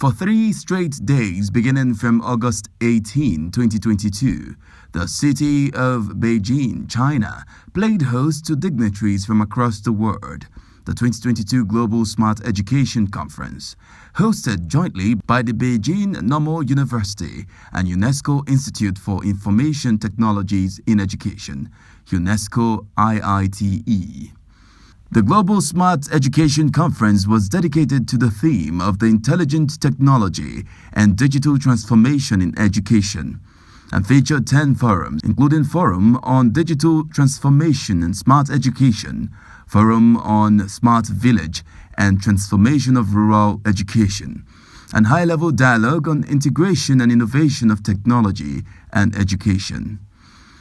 For 3 straight days beginning from August 18, 2022, the city of Beijing, China, played host to dignitaries from across the world. The 2022 Global Smart Education Conference, hosted jointly by the Beijing Normal University and UNESCO Institute for Information Technologies in Education, UNESCO IITE. The Global Smart Education Conference was dedicated to the theme of the intelligent technology and digital transformation in education and featured 10 forums, including Forum on Digital Transformation and Smart Education, Forum on Smart Village and Transformation of Rural Education, and high-level dialogue on integration and innovation of technology and education.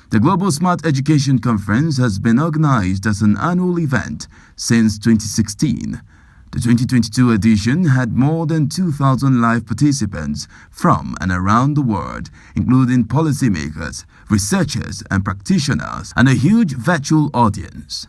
The Global Smart Education Conference has been organized as an annual event since 2016. The 2022 edition had more than 2,000 live participants from and around the world, including policymakers, researchers, and practitioners, and a huge virtual audience.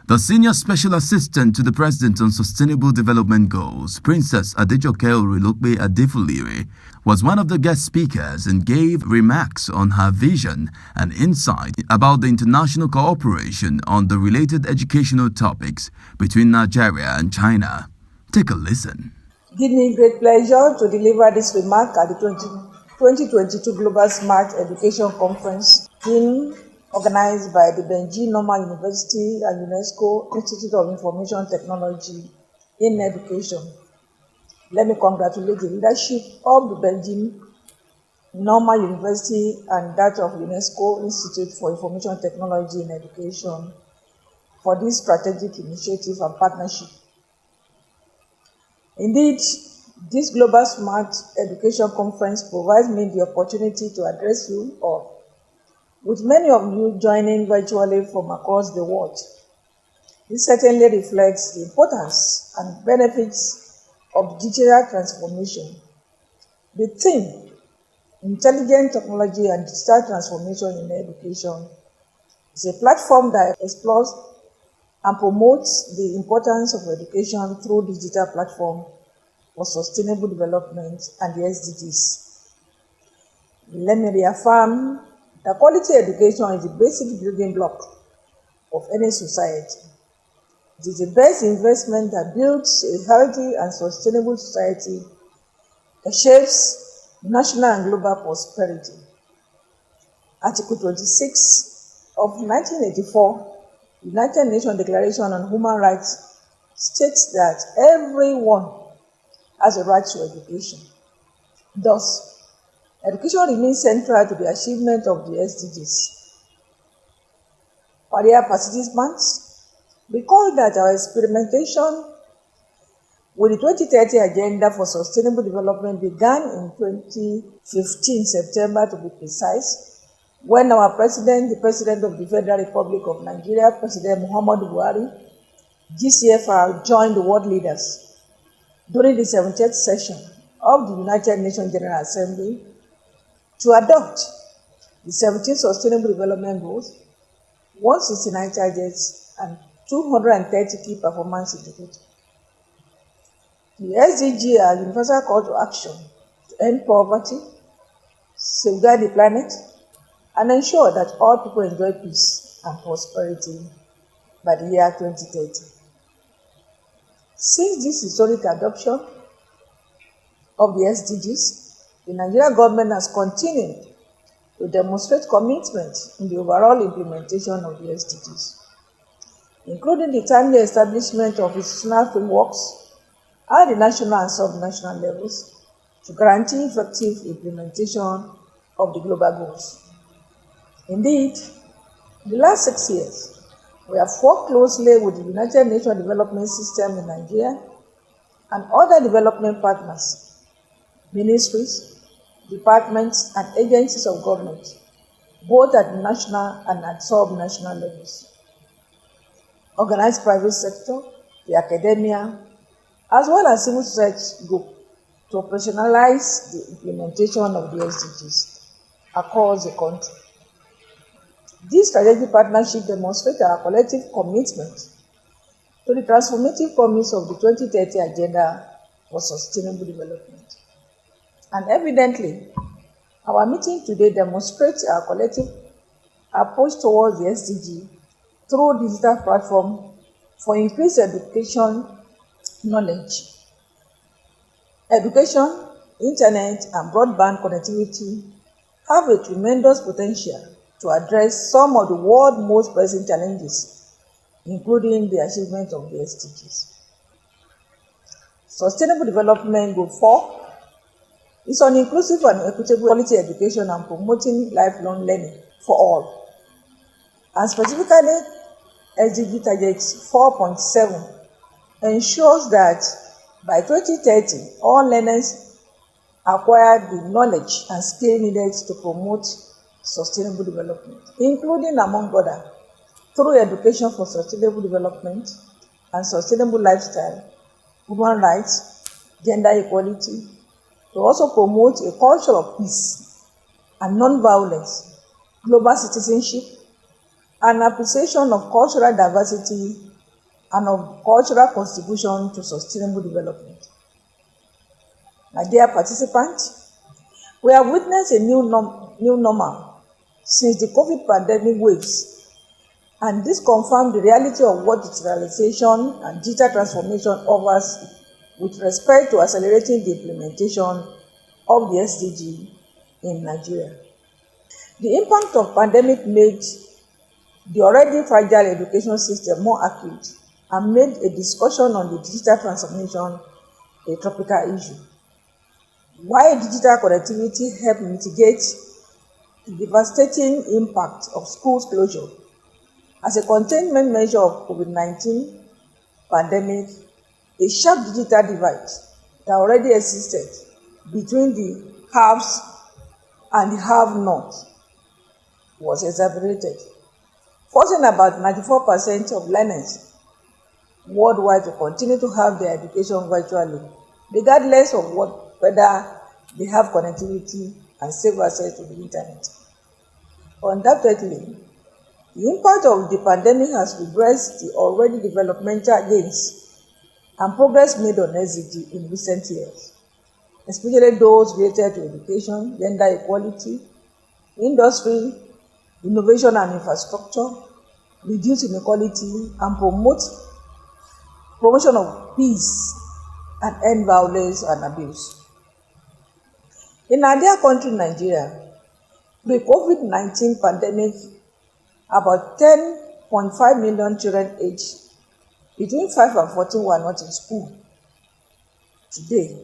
The Senior Special Assistant to the President on Sustainable Development Goals, Princess Adejoke Orilokpe Adefulire, was one of the guest speakers and gave remarks on her vision and insight about the international cooperation on the related educational topics between Nigeria and China. Take a listen. Give me great pleasure to deliver this remark at the 2022 Global Smart Education Conference organized by the Beijing Normal University and UNESCO Institute of Information Technology in Education. Let me congratulate the leadership of the Beijing Normal University and that of UNESCO Institute for Information Technology in Education for this strategic initiative and partnership. Indeed, this Global Smart Education Conference provides me the opportunity to address you all, with many of you joining virtually from across the world. This certainly reflects the importance and benefits of digital transformation. The theme, Intelligent Technology and Digital Transformation in Education, is a platform that explores and promotes the importance of education through digital platform for sustainable development and the SDGs. Let me reaffirm that quality education is the basic building block of any society. It is the best investment that builds a healthy and sustainable society that shapes national and global prosperity. Article 26 of 1984, United Nations Declaration on Human Rights, states that everyone has a right to education. Thus, education remains central to the achievement of the SDGs. For their participants, recall that our experimentation with the 2030 Agenda for Sustainable Development began in 2015, September to be precise, when our President, the President of the Federal Republic of Nigeria, President Muhammadu Buhari, GCFR, joined the world leaders during the 70th session of the United Nations General Assembly to adopt the 17 Sustainable Development Goals, 169 targets, and 230 key performance indicators. The SDGs are universal call to action to end poverty, safeguard the planet, and ensure that all people enjoy peace and prosperity by the year 2030. Since this historic adoption of the SDGs, the Nigerian government has continued to demonstrate commitment in the overall implementation of the SDGs, including the timely establishment of institutional frameworks at the national and sub-national levels to guarantee effective implementation of the global goals. Indeed, in the last 6 years, we have worked closely with the United Nations Development System in Nigeria and other development partners, ministries, departments, and agencies of government, both at national and at sub-national levels. Organized private sector, the academia, as well as civil society group to operationalize the implementation of the SDGs across the country. This strategic partnership demonstrates our collective commitment to the transformative promise of the 2030 Agenda for Sustainable Development. And evidently, our meeting today demonstrates our collective approach towards the SDG through digital platform for increased education knowledge. Education, internet, and broadband connectivity have a tremendous potential to address some of the world's most pressing challenges, including the achievement of the SDGs. Sustainable Development Goal 4 is on inclusive and equitable quality education and promoting lifelong learning for all. And specifically, SDG Target 4.7 ensures that by 2030, all learners acquire the knowledge and skill needed to promote sustainable development, including, among others, through education for sustainable development and sustainable lifestyle, human rights, gender equality, to also promote a culture of peace and non-violence, global citizenship, and appreciation of cultural diversity and of cultural contribution to sustainable development. My dear participants, we have witnessed a new normal since the COVID pandemic waves, and this confirms the reality of what digitalization and digital transformation offers with respect to accelerating the implementation of the SDG in Nigeria. The impact of pandemic made the already fragile education system more acute and made a discussion on the digital transformation a tropical issue. While digital connectivity helped mitigate the devastating impact of schools closure, as a containment measure of COVID-19 pandemic, a sharp digital divide that already existed between the haves and the have-not was exacerbated, forcing about 94% of learners worldwide to continue to have their education virtually, regardless of whether they have connectivity and safe access to the internet. Undoubtedly, the impact of the pandemic has regressed the already developmental gains and progress made on SDG in recent years, especially those related to education, gender equality, industry, innovation and infrastructure, reduce inequality, and promotion of peace and end violence and abuse. In our dear country, Nigeria, pre-COVID-19 pandemic, about 10.5 million children aged between 5 and 14 were not in school. Today,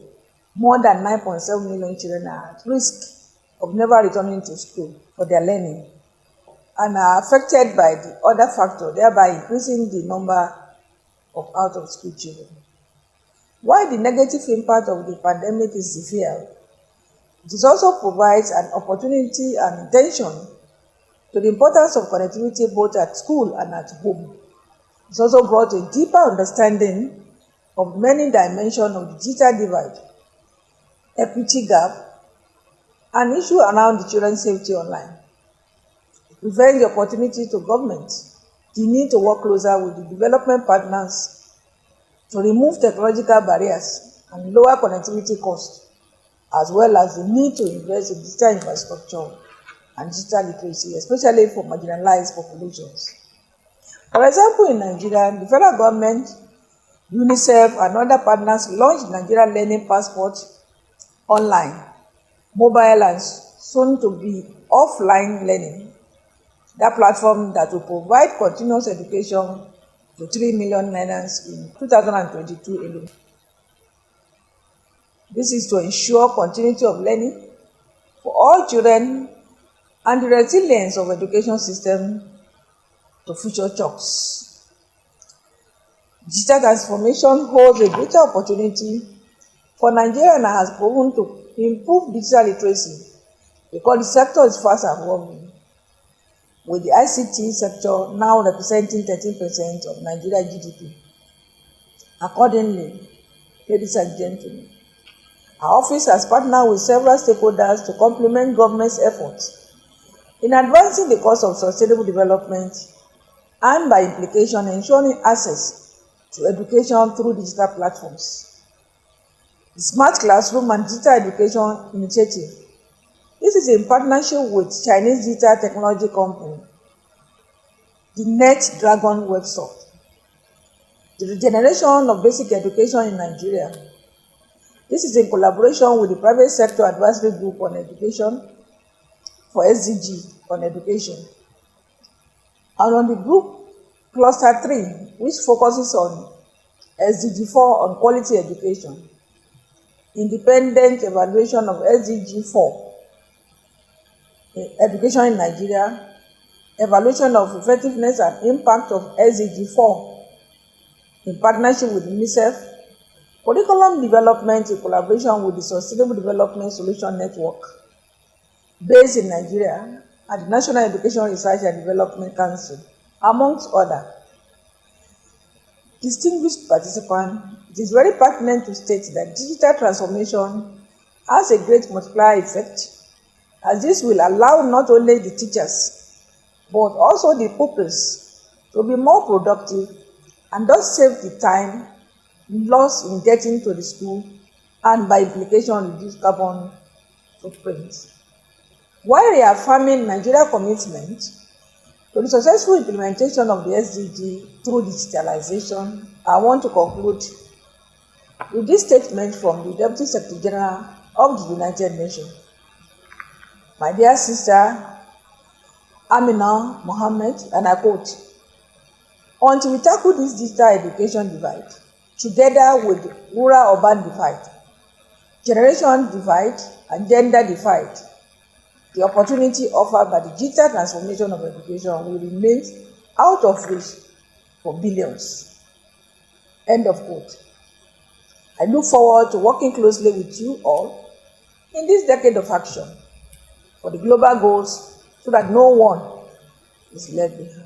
more than 9.7 million children are at risk of never returning to school for their learning and are affected by the other factor, thereby increasing the number of out-of-school children. While the negative impact of the pandemic is severe, it also provides an opportunity and attention to the importance of connectivity both at school and at home. It's also brought a deeper understanding of many dimensions of the digital divide, equity gap, and issue around the children's safety online. It provides the opportunity to government the need to work closer with the development partners to remove technological barriers and lower connectivity costs, as well as the need to invest in digital infrastructure and digital literacy, especially for marginalized populations. For example, in Nigeria, the federal government, UNICEF, and other partners launched Nigeria Learning Passport online, mobile, and soon to be offline learning. That platform that will provide continuous education to 3 million learners in 2022 alone. This is to ensure continuity of learning for all children and the resilience of education system to future shocks. Digital transformation holds a greater opportunity for Nigeria and has proven to improve digital literacy because the sector is fast evolving, with the ICT sector now representing 13% of Nigeria's GDP. Accordingly, ladies and gentlemen, our office has partnered with several stakeholders to complement government's efforts in advancing the cause of sustainable development and, by implication, ensuring access to education through digital platforms. the Smart Classroom and Digital Education Initiative. This is in partnership with Chinese digital technology company, the NetDragon website. The regeneration of basic education in Nigeria. This is in collaboration with the Private Sector Advisory Group on Education for SDG on Education. And on the group Cluster 3, which focuses on SDG 4 on quality education, independent evaluation of SDG 4, education in Nigeria, evaluation of effectiveness and impact of SDG 4 in partnership with UNICEF, curriculum development in collaboration with the Sustainable Development Solution Network, based in Nigeria at the National Education Research and Development Council, amongst others. Distinguished participants, it is very pertinent to state that digital transformation has a great multiplier effect, as this will allow not only the teachers, but also the pupils to be more productive and thus save the time lost in getting to the school and by implication reduce carbon footprint. While reaffirming Nigeria's commitment to the successful implementation of the SDG through digitalization, I want to conclude with this statement from the Deputy Secretary General of the United Nations. My dear sister Amina Mohammed, and I quote, "Until we tackle this digital education divide, together with rural-urban divide, generation divide, and gender divide, the opportunity offered by the digital transformation of education will remain out of reach for billions." End of quote. I look forward to working closely with you all in this decade of action for the global goals so that no one is left behind.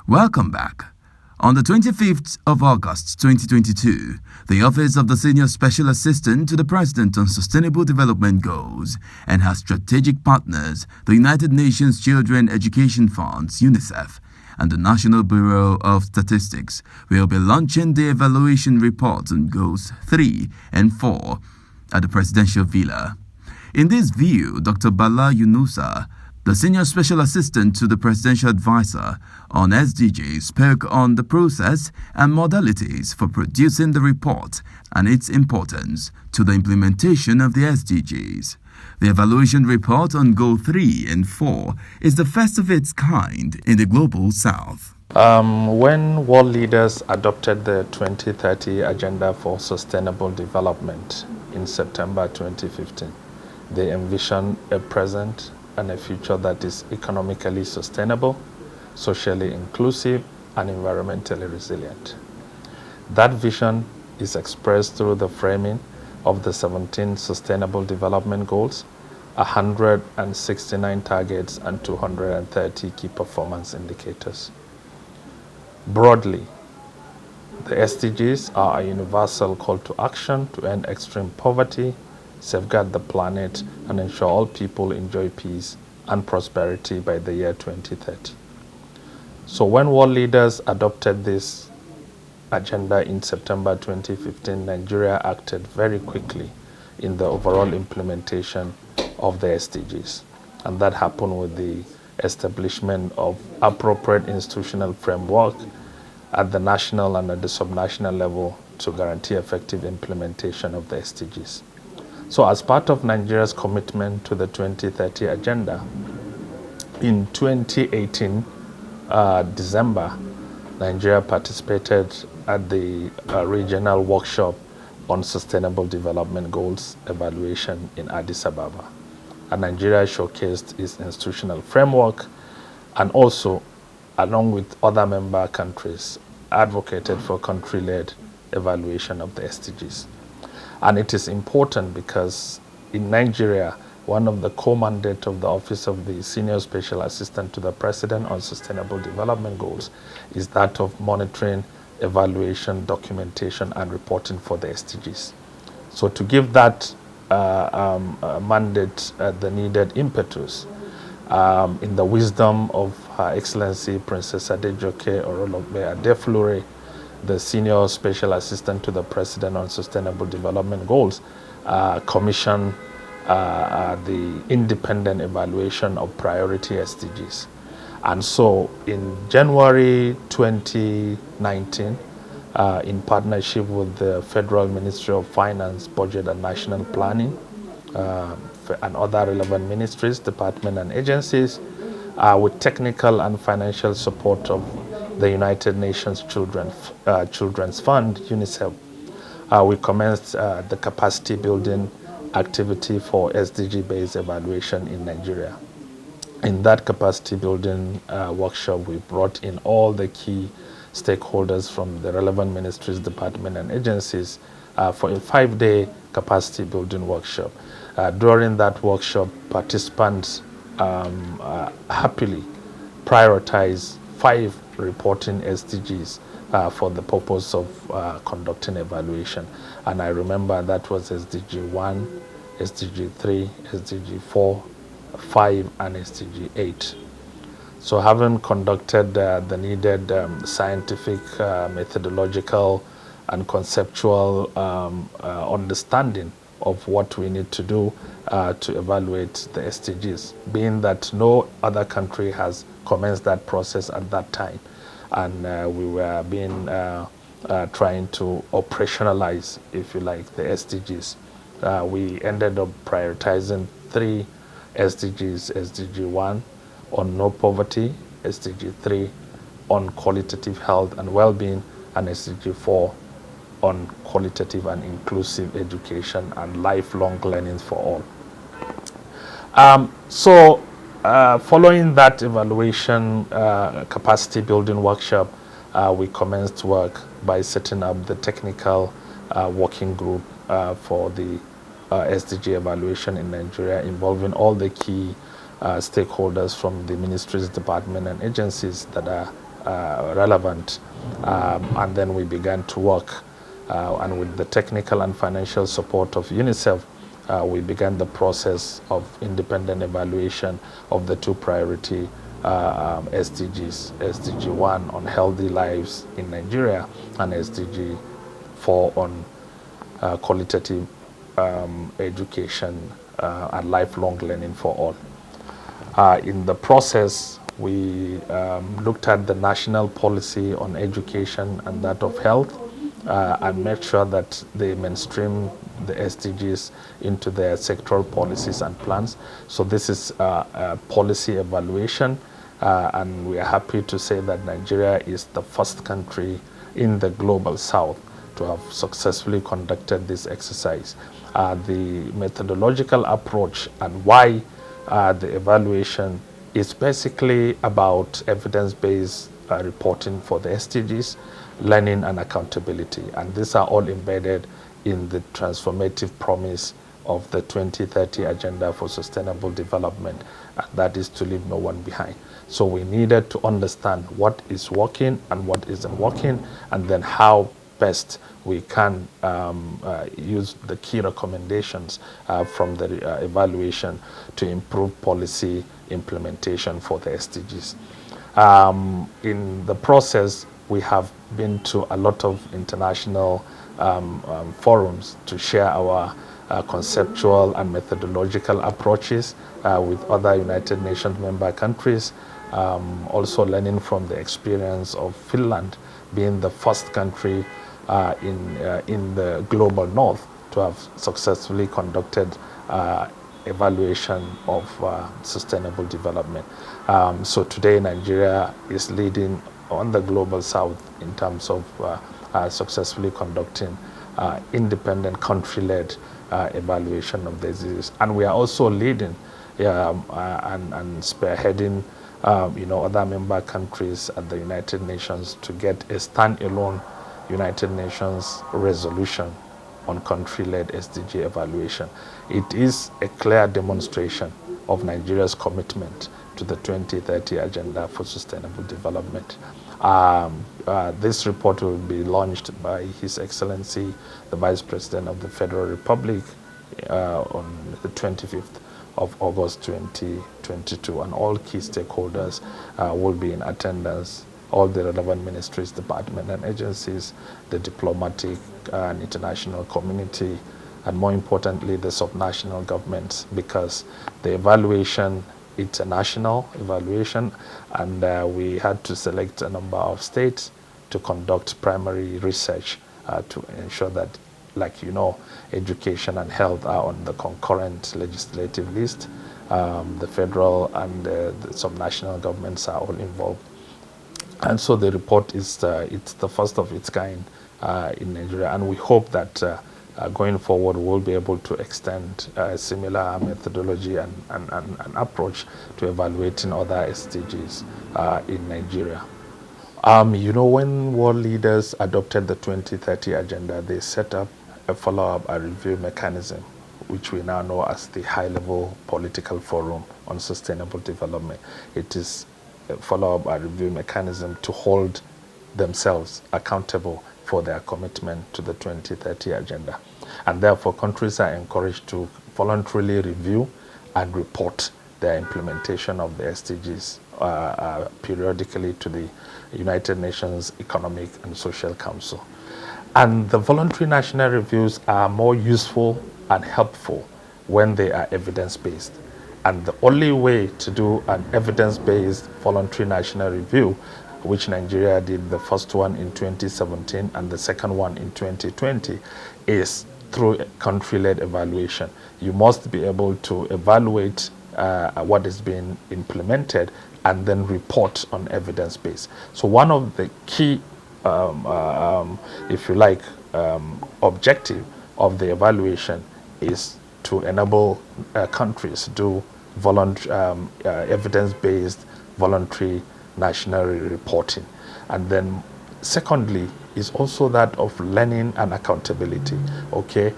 Welcome back. On the 25th of August 2022, the Office of the Senior Special Assistant to the President on Sustainable Development Goals and her strategic partners, the United Nations Children Education Funds, UNICEF, and the National Bureau of Statistics, will be launching the evaluation report on Goals 3 and 4 at the Presidential Villa. In this view, Dr. Bala Yunusa, the Senior Special Assistant to the Presidential Advisor on SDGs, spoke on the process and modalities for producing the report and its importance to the implementation of the SDGs. The evaluation report on Goal 3 and 4 is the first of its kind in the Global South. When world leaders adopted the 2030 Agenda for Sustainable Development in September 2015, they envisioned a present and a future that is economically sustainable, socially inclusive, and environmentally resilient. That vision is expressed through the framing of the 17 Sustainable Development Goals, 169 targets, and 230 key performance indicators. Broadly, the SDGs are a universal call to action to end extreme poverty, safeguard the planet, and ensure all people enjoy peace and prosperity by the year 2030. So when world leaders adopted this agenda in September 2015, Nigeria acted very quickly in the overall implementation of the SDGs. And that happened with the establishment of appropriate institutional framework at the national and at the subnational level to guarantee effective implementation of the SDGs. So as part of Nigeria's commitment to the 2030 agenda, in 2018, December, Nigeria participated at the regional workshop on Sustainable Development Goals evaluation in Addis Ababa. And Nigeria showcased its institutional framework and also, along with other member countries, advocated for country-led evaluation of the SDGs. And it is important because in Nigeria, one of the core mandates of the Office of the Senior Special Assistant to the President on Sustainable Development Goals is that of monitoring, evaluation, documentation, and reporting for the SDGs. So to give that mandate the needed impetus, in the wisdom of Her Excellency Princess Adejoke Orologbe Adeflure, the Senior Special Assistant to the President on Sustainable Development Goals, commissioned the independent evaluation of priority SDGs. And so in January 2019, in partnership with the Federal Ministry of Finance, Budget and National Planning, and other relevant ministries, departments and agencies, with technical and financial support of the United Nations Children's Fund, UNICEF, we commenced the capacity building activity for SDG-based evaluation in Nigeria. In that capacity building workshop, we brought in all the key stakeholders from the relevant ministries, departments, and agencies for a 5-day capacity building workshop. During that workshop, participants happily prioritized 5 reporting SDGs for the purpose of conducting evaluation. And I remember that was SDG 1, SDG 3, SDG 4, 5, and SDG 8. So having conducted the needed scientific, methodological, and conceptual understanding of what we need to do to evaluate the SDGs, being that no other country has commenced that process at that time. And we were trying to operationalize, if you like, the SDGs. We ended up prioritizing 3 SDGs, SDG 1 on no poverty, SDG 3 on qualitative health and well-being, and SDG 4 on qualitative and inclusive education and lifelong learning for all. Following that evaluation capacity building workshop, we commenced work by setting up the technical working group for the SDG evaluation in Nigeria, involving all the key stakeholders from the ministries, departments, and agencies that are relevant. And then we began to work, and with the technical and financial support of UNICEF, we began the process of independent evaluation of the 2 priority SDGs, SDG 1 on healthy lives in Nigeria, and SDG 4 on qualitative education and lifelong learning for all. In the process, we looked at the national policy on education and that of health, and make sure that they mainstream the SDGs into their sectoral policies and plans. So this is a policy evaluation, and we are happy to say that Nigeria is the first country in the global south to have successfully conducted this exercise. The methodological approach and why the evaluation is basically about evidence-based reporting for the SDGs, learning and accountability. And these are all embedded in the transformative promise of the 2030 Agenda for Sustainable Development, and that is to leave no one behind. So we needed to understand what is working and what isn't working, and then how best we can use the key recommendations from the evaluation to improve policy implementation for the SDGs. In the process, we have been to a lot of international forums to share our conceptual and methodological approaches with other United Nations member countries, also learning from the experience of Finland being the first country in the global north to have successfully conducted evaluation of sustainable development. So today Nigeria is leading on the global south in terms of successfully conducting independent country-led evaluation of diseases. And we are also leading and spearheading other member countries at the United Nations to get a standalone United Nations resolution on country-led SDG evaluation. It is a clear demonstration of Nigeria's commitment to the 2030 Agenda for Sustainable Development. This report will be launched by His Excellency, the Vice President of the Federal Republic, on the 25th of August 2022, and all key stakeholders will be in attendance. All the relevant ministries, departments and agencies, the diplomatic and international community, and more importantly, the subnational governments, because the evaluation, it's a national evaluation, and we had to select a number of states to conduct primary research to ensure that, like education and health are on the concurrent legislative list. The federal and the subnational governments are all involved. And so the report is it's the first of its kind in Nigeria, and we hope that going forward we'll be able to extend a similar methodology and approach to evaluating other SDGs in Nigeria. When world leaders adopted the 2030 Agenda, they set up a follow-up and review mechanism, which we now know as the High-Level Political Forum on Sustainable Development. It is a follow-up and review mechanism to hold themselves accountable for their commitment to the 2030 Agenda. And therefore, countries are encouraged to voluntarily review and report their implementation of the SDGs periodically to the United Nations Economic and Social Council. And the voluntary national reviews are more useful and helpful when they are evidence-based. And the only way to do an evidence-based voluntary national review, which Nigeria did, the first one in 2017 and the second one in 2020, is through country-led evaluation. You must be able to evaluate what is being implemented and then report on evidence base. So one of the key, if you like, objective of the evaluation is to enable countries to do evidence-based voluntary national reporting. And then secondly is also that of learning and accountability. Okay,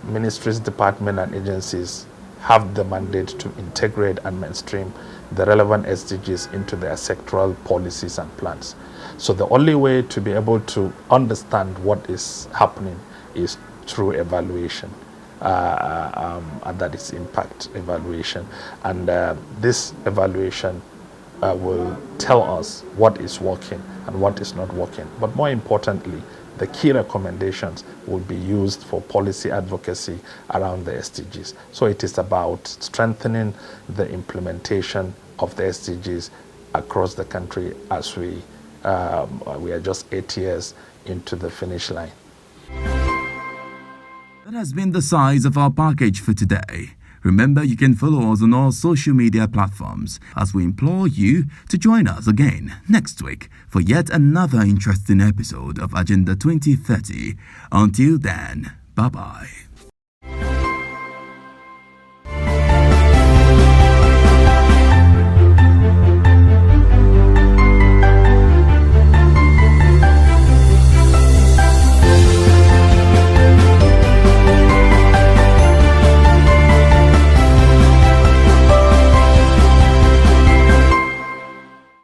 ministries, departments and agencies have the mandate to integrate and mainstream the relevant SDGs into their sectoral policies and plans. So the only way to be able to understand what is happening is through evaluation, and that is impact evaluation. And this evaluation will tell us what is working and what is not working. But more importantly, the key recommendations will be used for policy advocacy around the SDGs. So it is about strengthening the implementation of the SDGs across the country as we are just 8 years into the finish line. That has been the size of our package for today. Remember, you can follow us on all social media platforms as we implore you to join us again next week for yet another interesting episode of Agenda 2030. Until then, bye-bye.